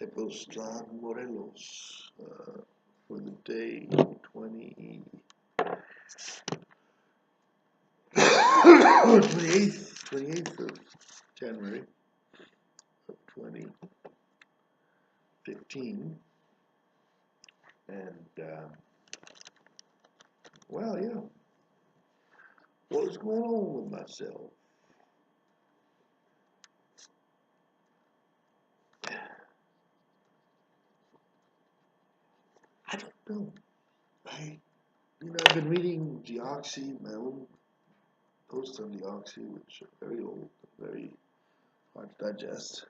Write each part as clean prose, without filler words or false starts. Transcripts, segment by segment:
Tepoztlan, Morelos, for the day 28th of January of 2015. And, well, yeah. What's going on with myself? I don't know. I've been reading Deoxy, my own posts on Deoxy, which are very old, very hard to digest.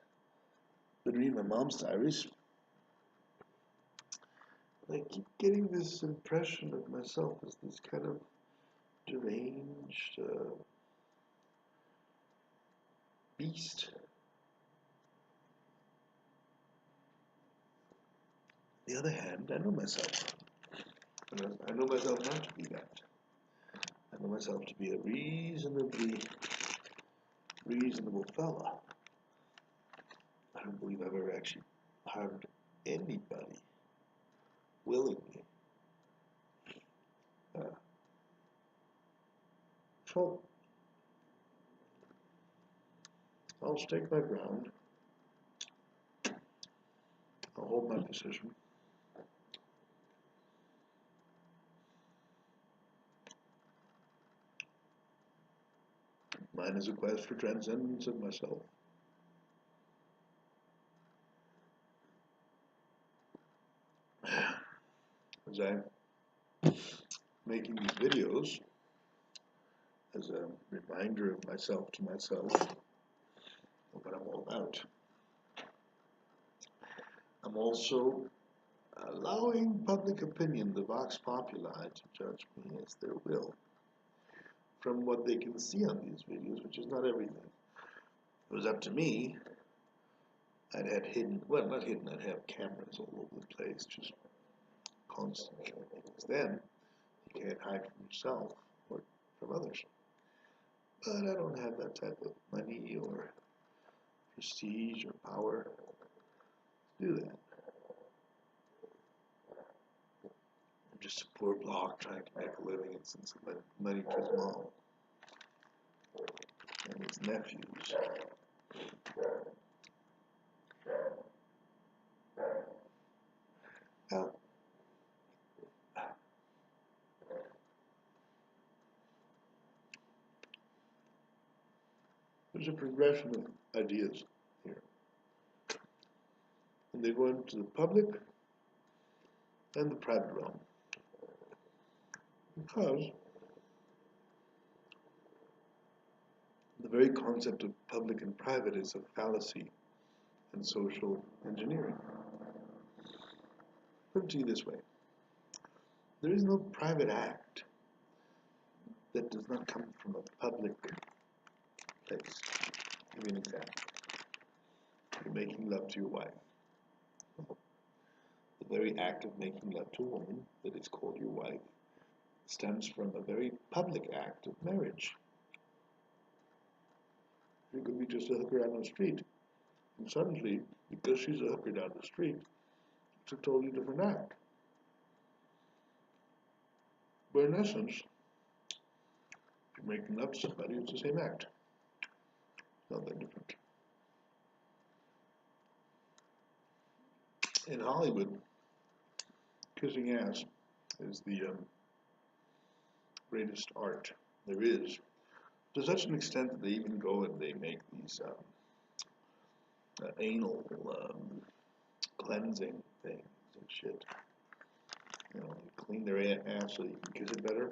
Been reading my mom's diaries. I keep getting this impression of myself as this kind of deranged beast. On the other hand, I know myself. I know myself not to be that. I know myself to be a reasonable fella. I don't believe I've ever actually harmed anybody willingly. So I'll stake my ground. I'll hold my position. Mine is a quest for transcendence of myself. As I'm making these videos, as a reminder of myself to myself, of what I'm all about, I'm also allowing public opinion, the vox populi, to judge me as their will, from what they can see on these videos, which is not everything. If it was up to me, I'd have hidden, well, not hidden, I'd have cameras all over the place, just constantly, because then you can't hide from yourself or from others. But I don't have that type of money or prestige or power to do that. I'm just a poor bloke trying to make a living and send some money to his mom and his nephews. Now, there's a progression of ideas here. And they go into the public and the private realm. Because the very concept of public and private is a fallacy in social engineering. Put it to you this way. There is no private act that does not come from a public place. I'll give you an example. You're making love to your wife. The very act of making love to a woman that is called your wife stems from a very public act of marriage. You could be just a hooker down the street, and suddenly, because she's a hooker down the street, it's a totally different act. But in essence, if you're making love to somebody, it's the same act. It's not that different. In Hollywood, kissing ass is the greatest art there is, to such an extent that they even go and they make these anal cleansing things and shit. You know, clean their ass so you can kiss it better.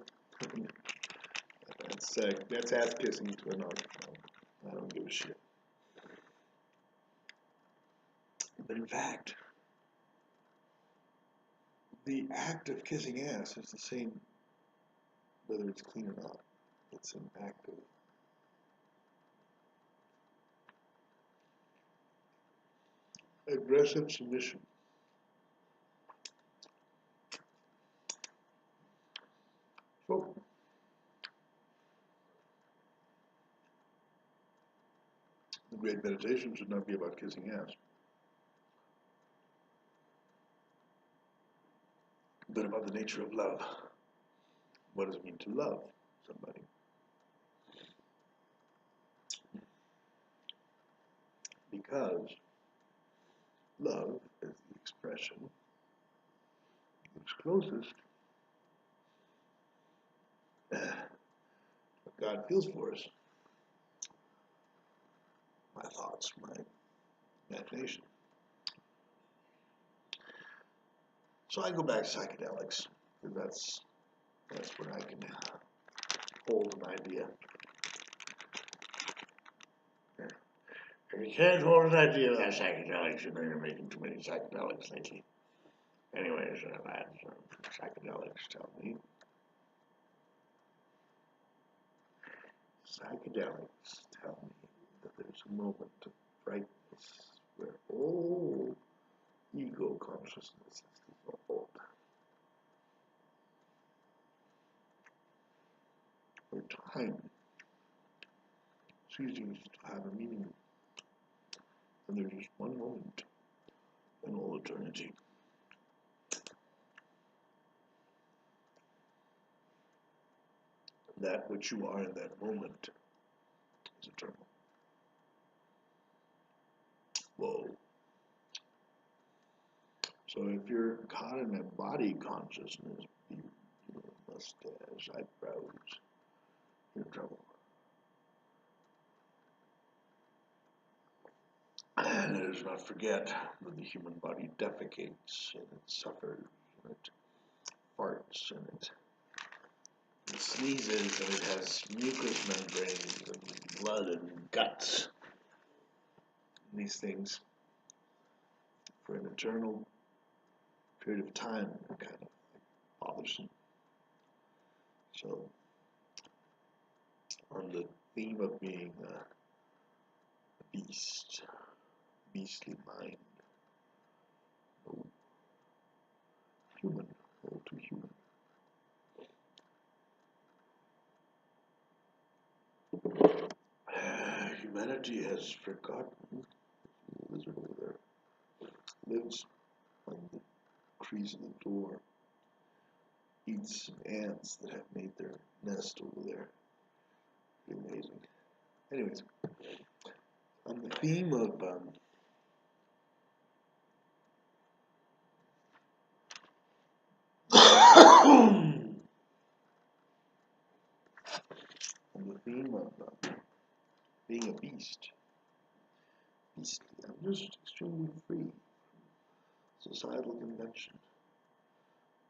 That's ass kissing to an art. I don't give a shit. But in fact, the act of kissing ass is the same whether it's clean or not. It's an act of aggressive submission. So, the great meditation should not be about kissing ass. bit about the nature of love. What does it mean to love somebody? Because love is the expression which closest what God feels for us. My thoughts, my imagination. So I go back to psychedelics, because that's where I can hold an idea. If you can't hold an idea without psychedelics, you know you're making too many psychedelics lately. Anyways, I've had some psychedelics tell me. Psychedelics tell me that there's a moment of brightness where all ego consciousness is dissolved. Where time ceases to have a meaning. And there's just one moment in all eternity. That which you are in that moment is eternal. Whoa. So if you're caught in a body consciousness, mustache, eyebrows, you're in trouble. And let us not forget that the human body defecates and it suffers and it farts and it sneezes and it has mucous membranes and blood and guts. And these things, for an eternal period of time, are kind of bothersome. So, on the theme of being a beast, beastly mind, no human, all too human. Humanity has forgotten the lizard over there lives on the crease of the door, eats some ants that have made their nest over there. Pretty amazing. Anyways, on the theme of being a beast, beastly, I'm just extremely free from societal convention.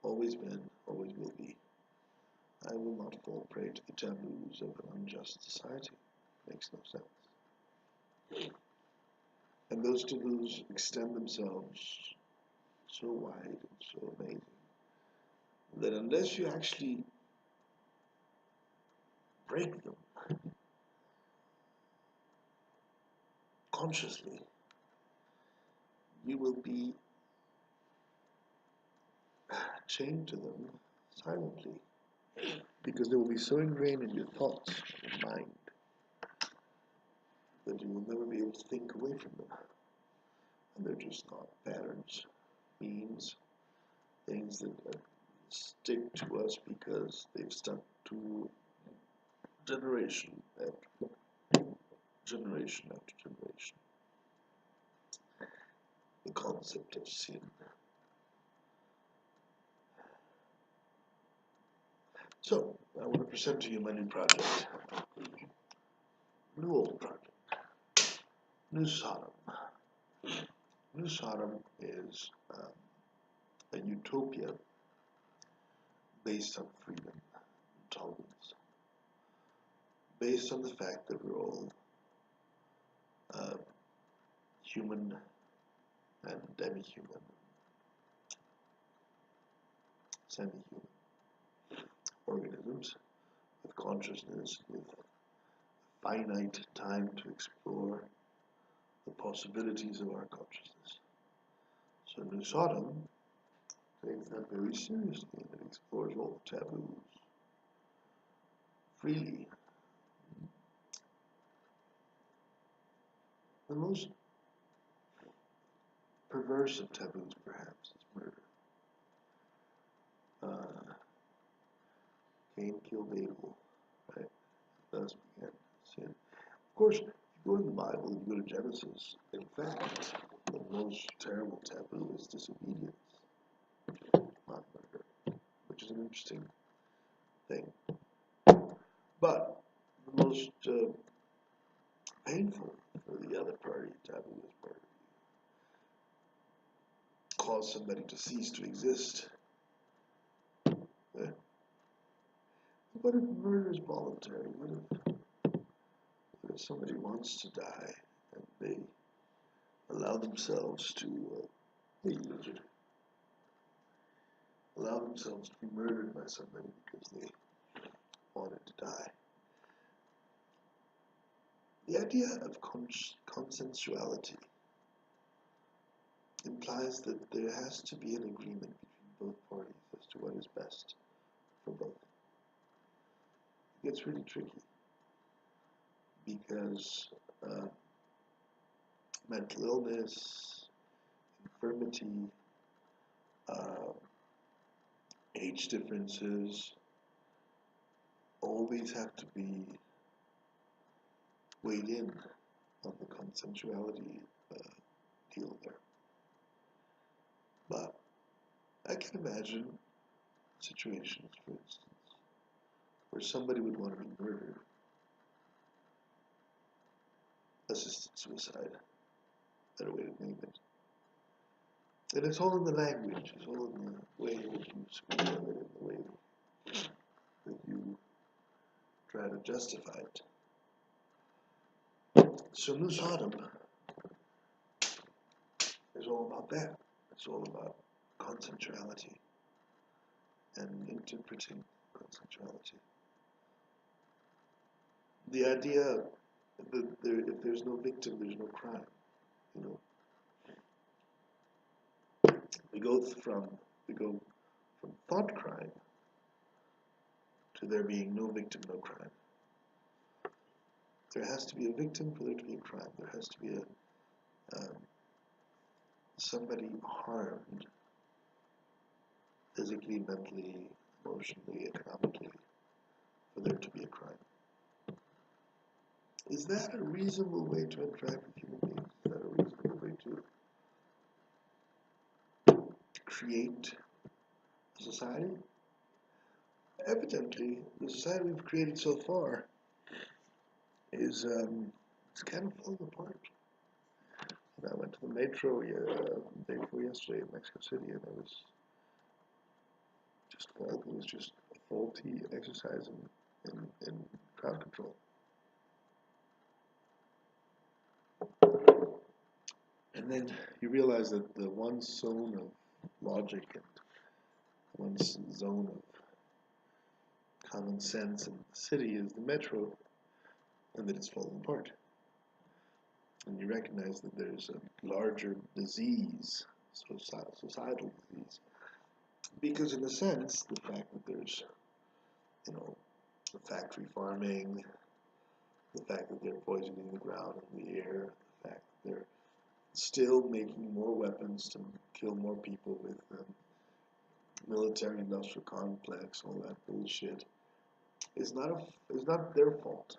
Always been, always will be. I will not fall prey to the taboos of an unjust society. Makes no sense. And those taboos extend themselves so wide and so amazing that unless you actually break them consciously, you will be chained to them silently, because they will be so ingrained in your thoughts and mind that you will never be able to think away from them. And they're just not patterns, memes, things that stick to us because they've stuck to generation after generation after generation. The concept of sin. So, I want to present to you my new project. New old project. New Sodom. New Sodom is a utopia based on freedom and tolerance. Based on the fact that we're all human and demi-human, semi-human organisms with consciousness, with finite time to explore the possibilities of our consciousness. So New Sodom takes that very seriously and it explores all the taboos freely. The most perverse of taboos, perhaps, is murder. uh, Cain killed Abel, right? Thus began sin. Of course, if you go in the Bible, you go to Genesis, in fact, the most terrible taboo is disobedience, not murder, which is an interesting thing. But the most painful for the other party taboo is murder. Cause somebody to cease to exist. Yeah. What if murder is voluntary? What if somebody wants to die and they allow themselves to allow themselves to be murdered by somebody because they wanted to die? The idea of consensuality implies that there has to be an agreement between both parties as to what is best for both. It gets really tricky because mental illness, infirmity, uh, age differences, all these have to be weighed in on the consensuality deal there. But I can imagine situations, for instance, where somebody would want to be murdered, assisted suicide, better way to name it. And it's all in the language, it's all in the way that you speak of it, in the way that you try to justify it. So New Sodom is all about that. It's all about consensuality and interpreting consensuality. The idea that if there's no victim, there's no crime. You know, we go from thought crime to there being no victim, no crime. There has to be a victim for there to be a crime. There has to be somebody harmed physically, mentally, emotionally, economically, for there to be a crime. Is that a reasonable way to interact with human beings? Is that a reasonable way to create a society? Evidently, the society we've created so far is it's kind of falling apart. And I went to the metro the day before yesterday in Mexico City, and it was just fault. It was just a faulty exercise in crowd control. And then you realize that the one zone of logic and one zone of common sense in the city is the metro, and that it's falling apart. And you recognize that there's a larger disease, societal disease, because in a sense, the fact that there's, factory farming, the fact that they're poisoning the ground and the air, the fact that they're still making more weapons to kill more people with military-industrial complex, all that bullshit, is not their fault.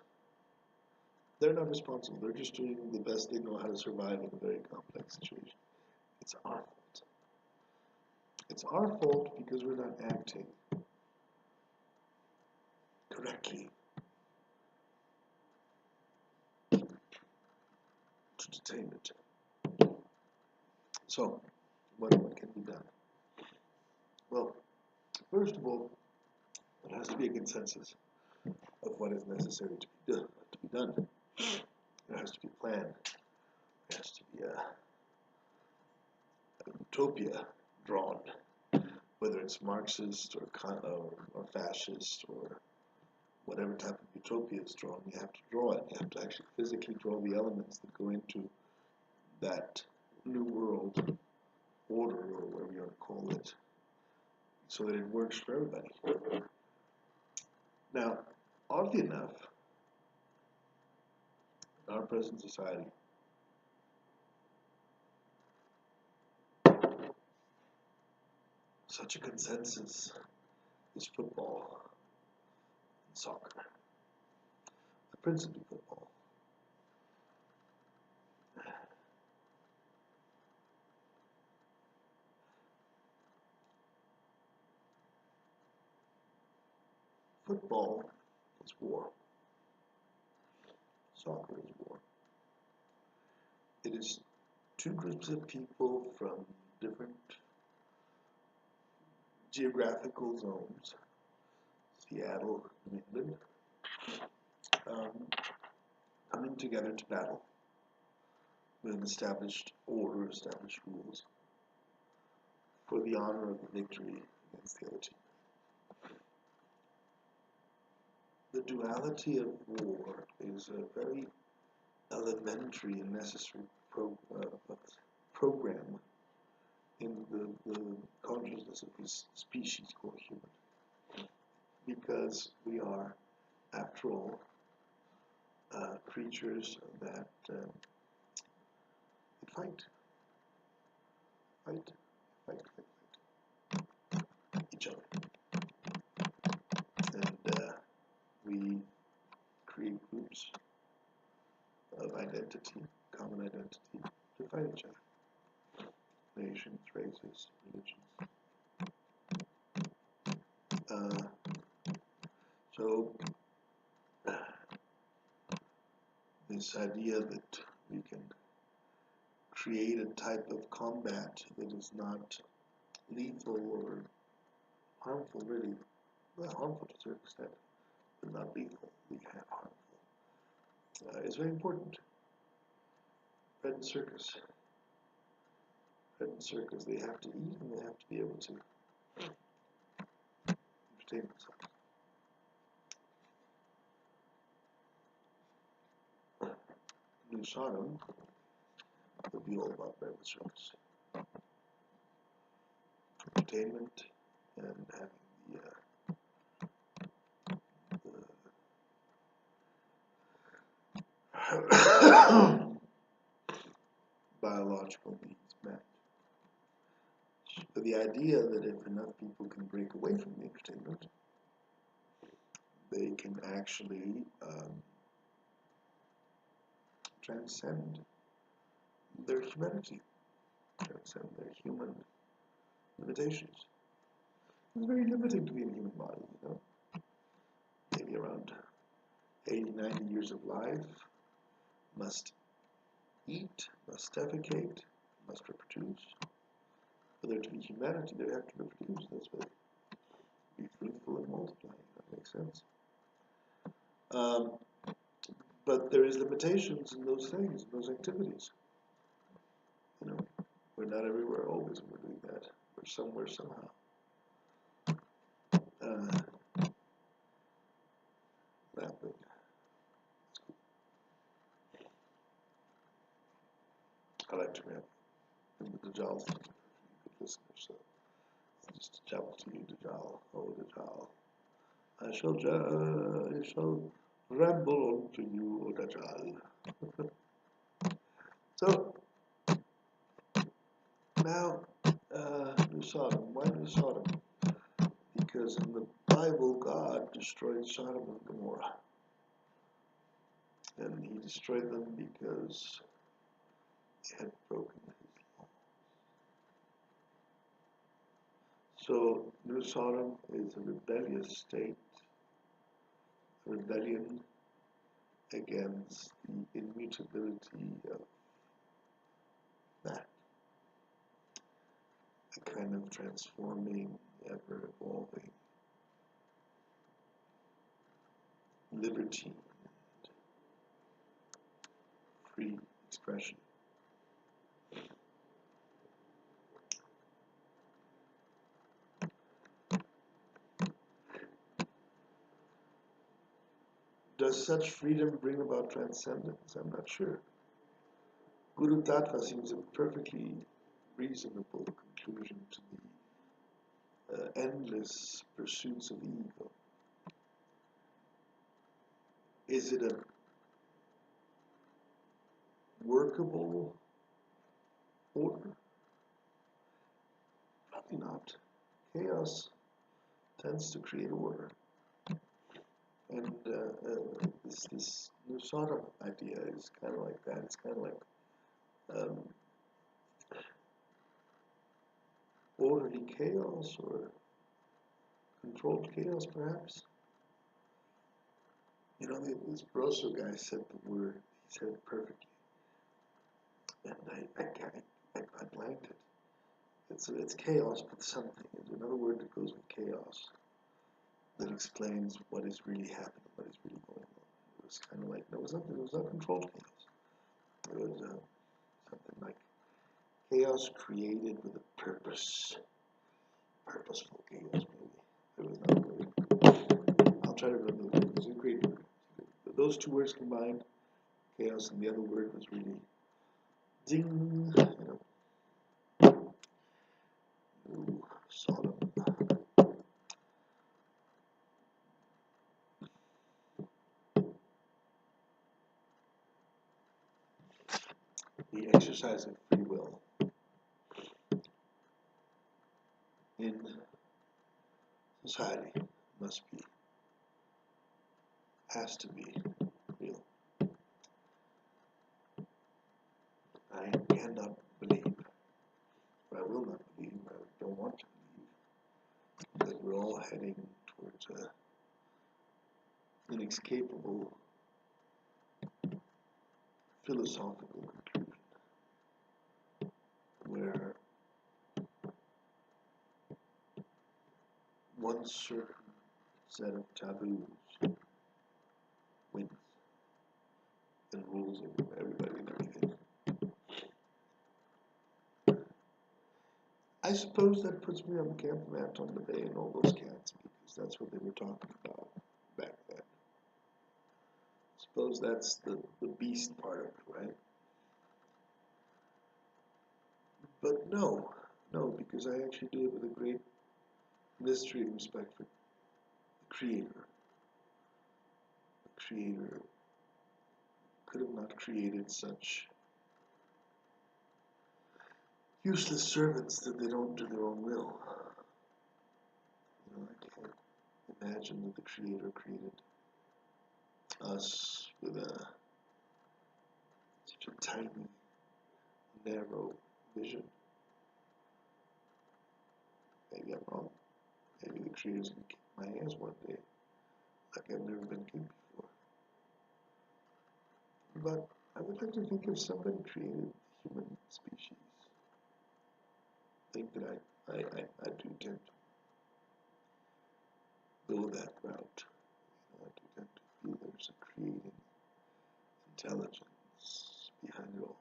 They're not responsible. They're just doing the best they know how to survive in a very complex situation. It's our fault. It's our fault because we're not acting correctly to detain it. So, what can be done? Well, first of all, there has to be a consensus of what is necessary to be done. There has to be a plan. There has to be a utopia drawn, whether it's Marxist or fascist or whatever type of utopia is drawn. You have to draw it. You have to actually physically draw the elements that go into that new world order, or whatever you want to call it, so that it works for everybody. Now, oddly enough, in our present society, such a consensus is football and soccer, principally football. Football is war. Soccer is war. It is two groups of people from different geographical zones, Seattle, New England, coming together to battle with an established order, established rules, for the honor of the victory against the other team. The duality of war is a very elementary and necessary program in the consciousness of this species called human, because we are, after all, creatures that fight each other, and we create groups of identity, common identity, to fight each other. Nations, races, religions. So this idea that we can create a type of combat that is not lethal or harmful, really, well, harmful to a certain extent, but not lethal, harmful, is very important. Bread and circus. Bread and circus, they have to eat and they have to be able to entertain themselves. New Sodom will be all about bread and circus. Entertainment and having the biological needs met. But the idea that if enough people can break away from the entertainment, they can actually transcend their humanity, transcend their human limitations. It's very limiting to be in a human body, you know. Maybe around 80, 90 years of life, must eat, must defecate, must reproduce. For there to be humanity, they have to reproduce. That's what be fruitful and multiply. That makes sense. But there is limitations in those things, in those activities. You know, we're not everywhere always when we're doing that. We're somewhere somehow. Laughing. I like to rap in the Dajjal thing, good listener, so I'll just jabble to you, Dajjal. Oh, Dajjal. I shall ramble on to you, O Dajjal. So, now, New Sodom. Why New Sodom? Because in the Bible, God destroyed Sodom and Gomorrah. And he destroyed them because they had broken his law. So, New Sodom is a rebellious state, a rebellion against the immutability of that. A kind of transforming, ever-evolving liberty and free expression. Does such freedom bring about transcendence? I'm not sure. Guru Tattva seems a perfectly reasonable conclusion to the endless pursuits of the ego. Is it a workable order? Probably not. chaos tends to create order. And this new Sodom idea is kind of like that. It's kind of like um, orderly chaos or controlled chaos, perhaps. You know, this Brosso guy said the word. He said it perfectly, and I blanked it. It's chaos, but something. There's another word that goes with chaos that explains what is really happening, what is really going on. It was kind of like no, it was not controlled chaos. It was something like chaos created with a purpose, purposeful chaos. Maybe it was not a word. I'll try to remember the word. It was a great word. But those two words combined, chaos, and the other word was really ding. You know, ooh, Sodom. The exercise of free will in society has to be real. I cannot believe, or I will not believe, I don't want to believe, that we're all heading towards an inescapable philosophical conclusion where one certain set of taboos wins and rules over everybody and everything. I suppose that puts me on Camp Anton LaVey and all those cats because that's what they were talking about back then. I suppose that's the beast part of it, right? But no, because I actually do it with a great mystery and respect for the Creator. The Creator could have not created such useless servants that they don't do their own will. You know, I can't imagine that the Creator created us with such a tiny, narrow vision. Maybe I'm wrong. Maybe the Creator's gonna kick my ass one day, like I've never been kicked before. But I would like to think if somebody created the human species, I think that I do tend to go that route. You know, I do tend to feel there's a creating intelligence behind it all.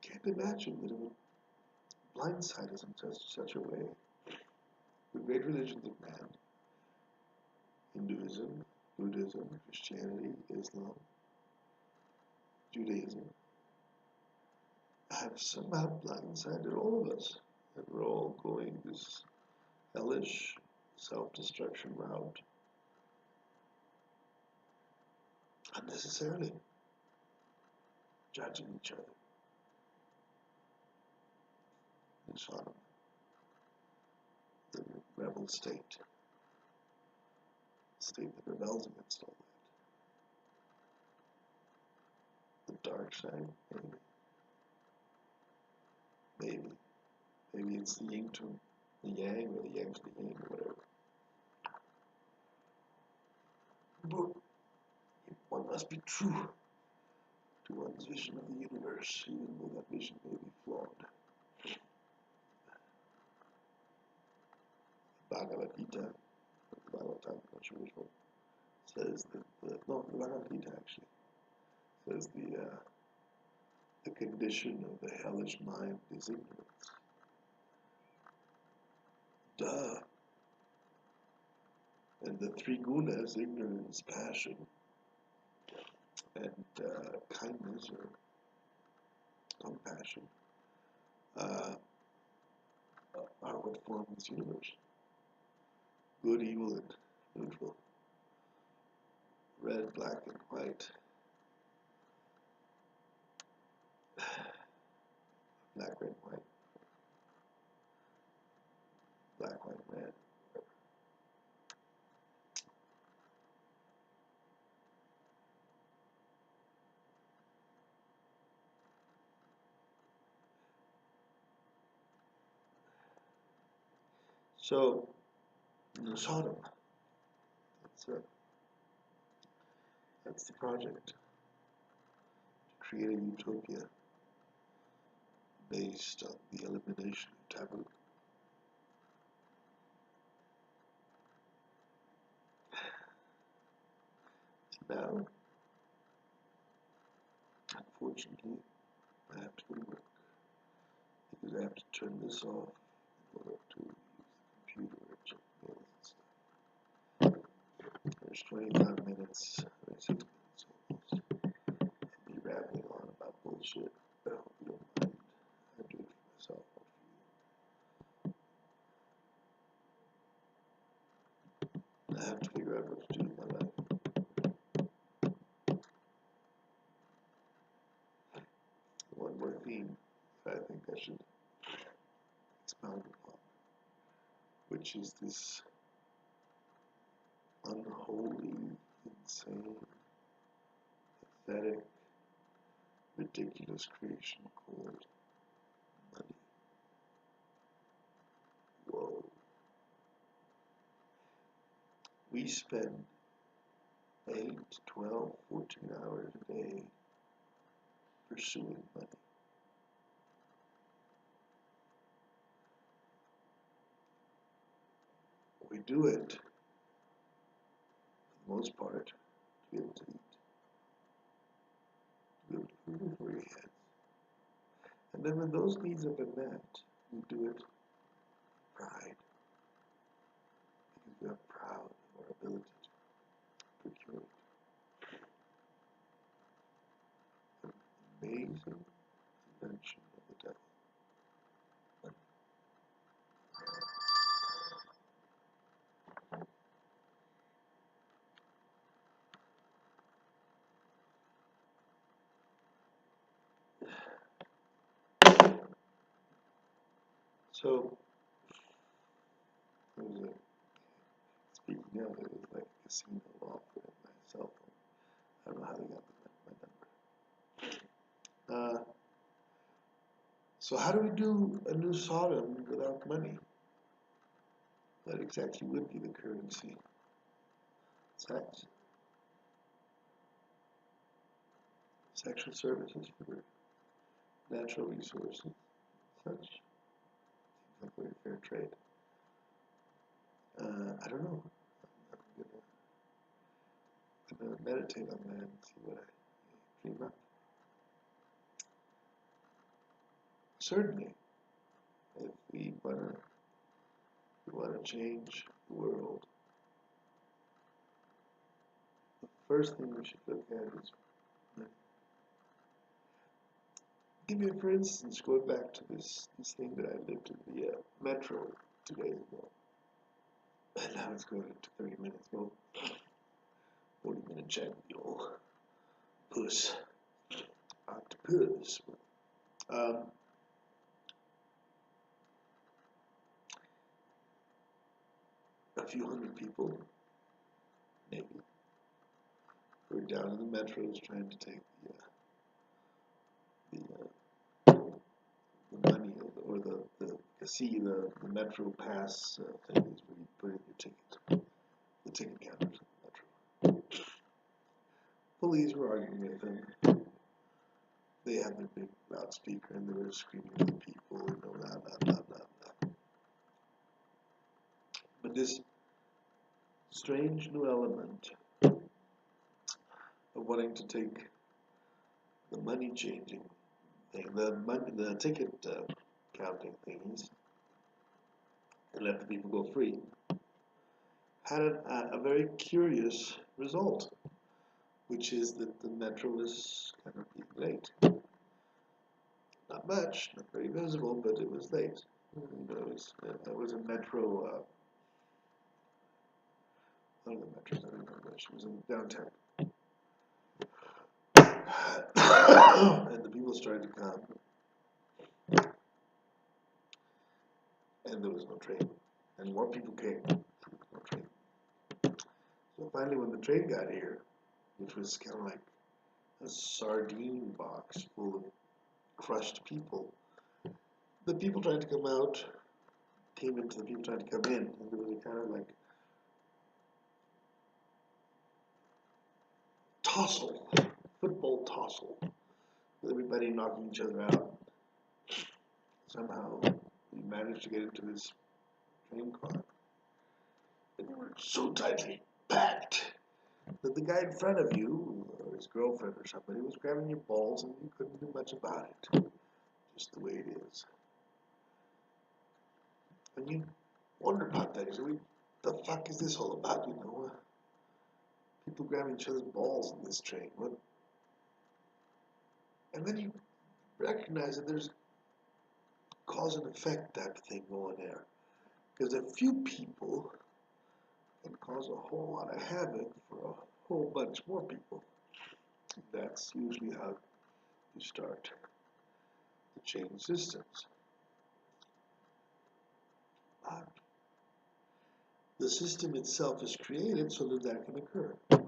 I can't imagine that it would blindside us in such a way. The great religions of man, Hinduism, Buddhism, Christianity, Islam, Judaism, have somehow blindsided all of us. And we're all going this hellish self-destruction route unnecessarily, judging each other in Sodom, the rebel state that rebels against all that. The dark side, maybe. Maybe it's the yin to the yang, or the yang to the yin, or whatever. But one must be true to one's vision of the universe, even though that vision may be flawed. Bhagavad Gita, the Bhagavatam, I'm not sure which one, says that the Bhagavad Gita actually says the condition of the hellish mind is ignorance. Duh. And the three gunas, ignorance, passion, and kindness or compassion, are what form this universe. Good, evil, and neutral. Red, black, and white. Black, red, white. Black, So, Sodom, that's the project, to create a utopia based on the elimination of taboo. And now, unfortunately, I have to go to work because I have to turn this off in order to use the computer and check mails and stuff. There's 25 minutes, 26 minutes almost. I'll be rambling on about bullshit. I hope you don't mind. I do it for myself, not for you. I have to figure out what to do with my life. One more theme that I think I should expound upon, which is this unholy, insane, pathetic, ridiculous creation called money. Whoa. We spend 8, 12, 14 hours a day pursuing money. We do it, for the most part, to be able to eat, to be able to put a roof over your head. And then when those needs have been met, we do it with pride, because we are proud of our ability to procure it. An amazing invention of the devil. So, speaking of it, was like a casino offer in my cell phone. I don't know how they got my number. So how do we do a new Sodom without money? That exactly would be the currency. Sex. Sexual services for natural resources. Such. Seems like very fair trade. I don't know. I'm gonna meditate on that and see what I dream up. Certainly, if we wanna change the world, the first thing we should look at is money. Give me, for instance, going back to this thing that I lived in the metro 2 days ago. And now it's going into 30 minutes. Well, 40-minute chat with the old puss. Octopus. A few hundred people, maybe, who are down in the metros trying to take the money or the metro pass things where you put in your ticket, the ticket counters in the metro. Police were arguing with them. They had their big loudspeaker and they were screaming at the people, blah, blah, blah, blah, blah. But this strange new element of wanting to take the money changing thing, the ticket counting things, and let the people go free, had a very curious result, which is that the metro is kind of being late. Not much, not very visible, but it was late. It was a metro. One of the metros, I don't remember. She was in downtown. And the people started to come, and there was no train. And more people came, no train. So finally, when the train got here, which was kind of like a sardine box full of crushed people, the people tried to come out, came into the people trying to come in, and there was a kind of like tussle, football tussle, with everybody knocking each other out. Somehow we managed to get into this train car, and we were so tightly packed that the guy in front of you, or his girlfriend or somebody, was grabbing your balls, and you couldn't do much about it. Just the way it is. And you wonder about that. You say, what the fuck is this all about, you know? People grabbing each other's balls in this train. What? And then you recognize that there's cause and effect type of thing going there. Because a few people can cause a whole lot of havoc for a whole bunch more people. That's usually how you start to change systems. The system itself is created so that that can occur. In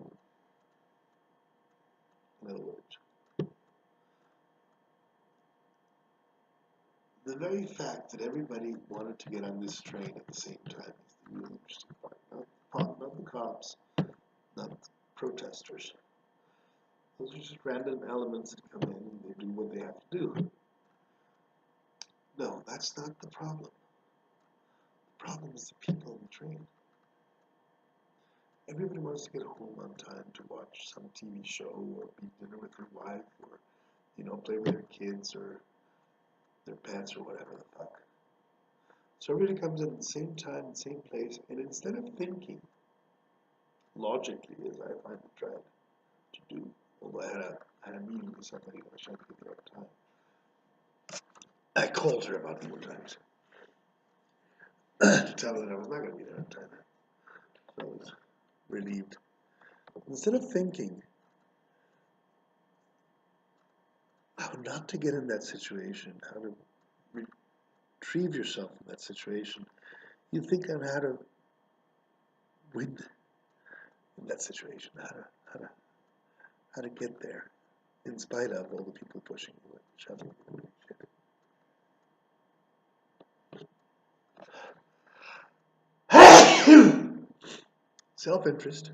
other words, the very fact that everybody wanted to get on this train at the same time is the really interesting part. Not the cops, not the protesters. Those are just random elements that come in and they do what they have to do. No, that's not the problem. The problem is the people on the train. Everybody wants to get home on time to watch some TV show or eat dinner with their wife or, play with their kids or their pets or whatever the fuck. So everybody comes in at the same time, the same place, and instead of thinking logically, as I finally tried to do, although I had a meeting with somebody and I was trying to get there on time. I called her about 4 times to tell her that I was not going to be there on time. So I was relieved. Instead of thinking how not to get in that situation, how to retrieve yourself from that situation, you think on how to win in that situation, how to get there, in spite of all the people pushing you and shoving you and shit. Self-interest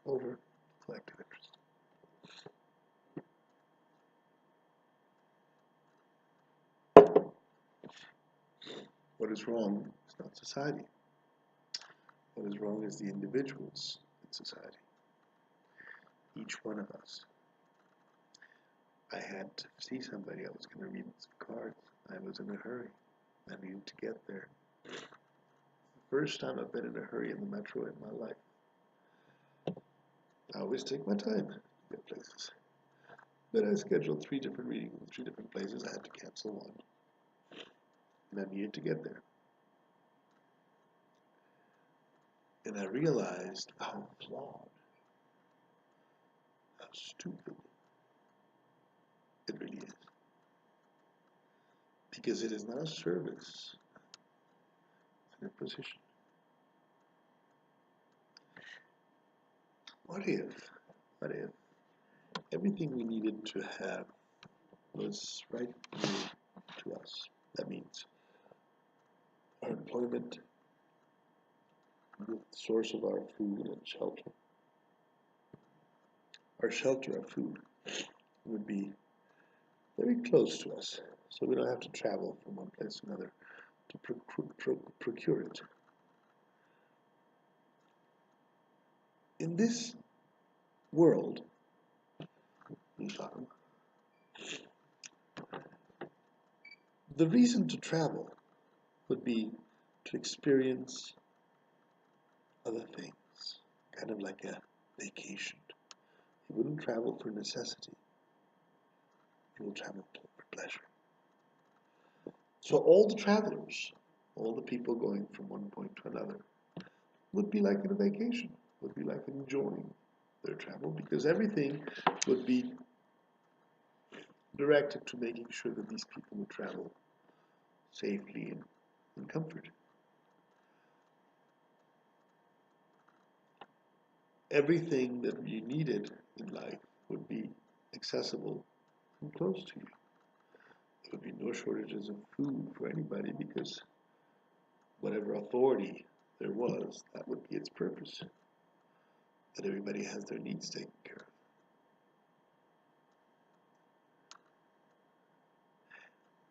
over collective interest. What is wrong is not society. What is wrong is the individuals in society. Each one of us. I had to see somebody. I was going to read some cards. I was in a hurry. I needed to get there. The first time I've been in a hurry in the metro in my life. I always take my time to get places. But I scheduled 3 different readings in 3 different places. I had to cancel one. And I needed to get there. And I realized how flawed, how stupid it really is. Because it is not a service, it's an imposition. What if everything we needed to have was right near to us? That means our employment, the source of our food and shelter. Our shelter, our food, would be very close to us, so we don't have to travel from one place to another to procure it. In this world, the reason to travel would be to experience other things, kind of like a vacation. You wouldn't travel for necessity. You will travel for pleasure. So all the travelers, all the people going from one point to another, would be like in a vacation, would be like enjoying their travel, because everything would be directed to making sure that these people would travel safely and in comfort. Everything that you needed in life would be accessible and close to you. There would be no shortages of food for anybody because whatever authority there was, that would be its purpose. That everybody has their needs taken care of.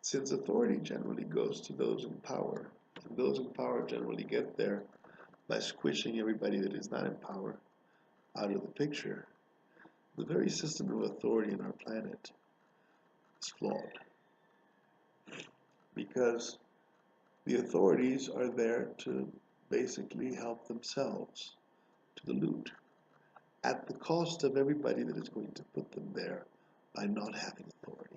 Since authority generally goes to those in power, and those in power generally get there by squishing everybody that is not in power out of the picture, the very system of authority on our planet is flawed. Because the authorities are there to basically help themselves to the loot, at the cost of everybody that is going to put them there by not having authority.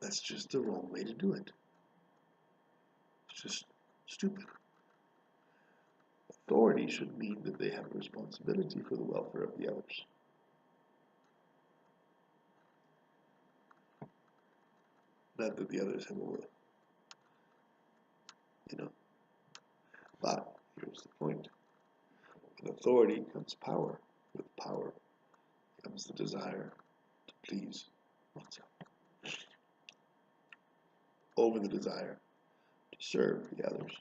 That's just the wrong way to do it. It's just stupid. Authority should mean that they have a responsibility for the welfare of the others. Not that the others have a will. But here's the point. With authority comes power. With power comes the desire to please oneself over the desire to serve the others.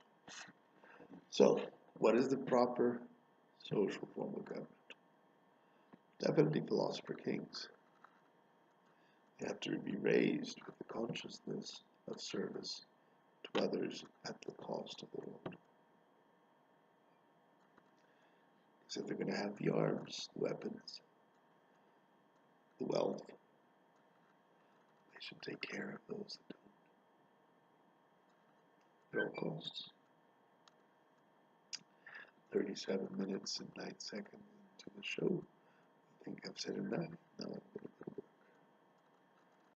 So, what is the proper social form of government? Definitely philosopher kings. They have to be raised with the consciousness of service to others at the cost of the world. Because if they're going to have the arms, the weapons, the wealth, they should take care of those that don't. At all costs. 37 minutes and 9 seconds into the show. I think I've said enough. Now I'm going to put